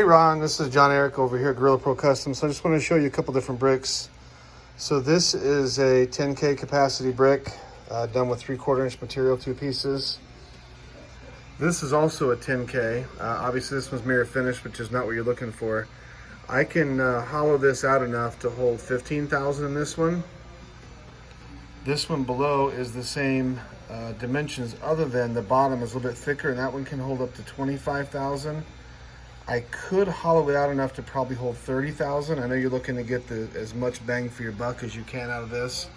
Hey Ron, this is John Eric over here at Gorilla Pro Custom. So I just want to show you a couple different bricks. So this is a 10K capacity brick done with 3/4 inch material, 2 pieces. This is also a 10K. Obviously this one's mirror finished, which is not what you're looking for. I can hollow this out enough to hold 15,000 in this one. This one below is the same dimensions, other than the bottom is a little bit thicker, and that one can hold up to 25,000. I could hollow it out enough to probably hold 30,000. I know you're looking to get as much bang for your buck as you can out of this.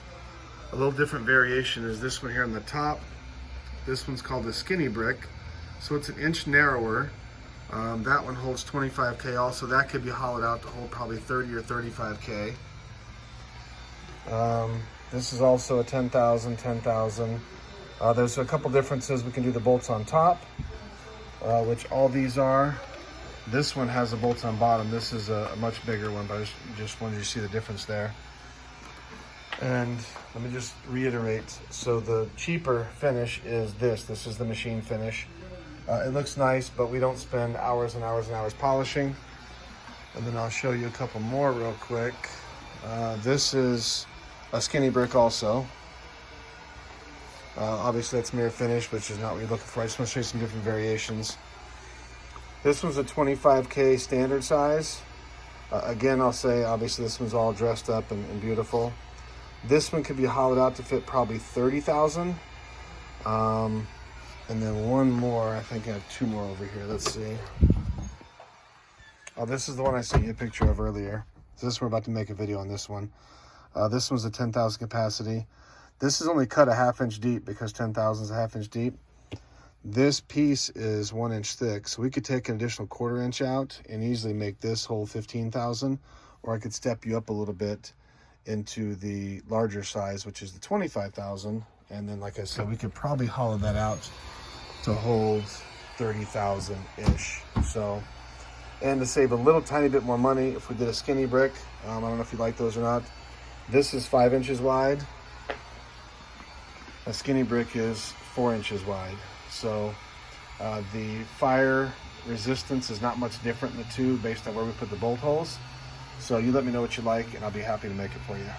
A little different variation is this one here on the top. This one's called the skinny brick. So it's an inch narrower. That one holds 25K also. That could be hollowed out to hold probably 30 or 35K. This is also a 10,000, 10,000. There's a couple differences. We can do the bolts on top, which all these are. This one has the bolts on bottom. This is a much bigger one, but I just wanted you to see the difference there. And let me just reiterate. So the cheaper finish is this. This is the machine finish. It looks nice, but we don't spend hours and hours and hours polishing. And then I'll show you a couple more real quick. This is a skinny brick also. Obviously that's mirror finish, which is not what you're looking for. I just want to show you some different variations. This one's a 25K standard size. Again, I'll say obviously this one's all dressed up and beautiful. This one could be hollowed out to fit probably 30,000. And then one more, I think I have 2 more over here. Let's see. Oh, this is the one I sent you a picture of earlier. So this, we're about to make a video on this one. This one's a 10,000 capacity. This is only cut a 1/2 inch deep because 10,000 is a 1/2 inch deep. This piece is 1 inch thick, so we could take an additional 1/4 inch out and easily make this hold 15,000, or I could step you up a little bit into the larger size, which is the 25,000, and then like I said, we could probably hollow that out to hold 30,000-ish. So, and to save a little tiny bit more money, if we did a skinny brick, I don't know if you like those or not, this is 5 inches wide. A skinny brick is 4 inches wide. So the fire resistance is not much different in the two based on where we put the bolt holes. So you let me know what you like and I'll be happy to make it for you.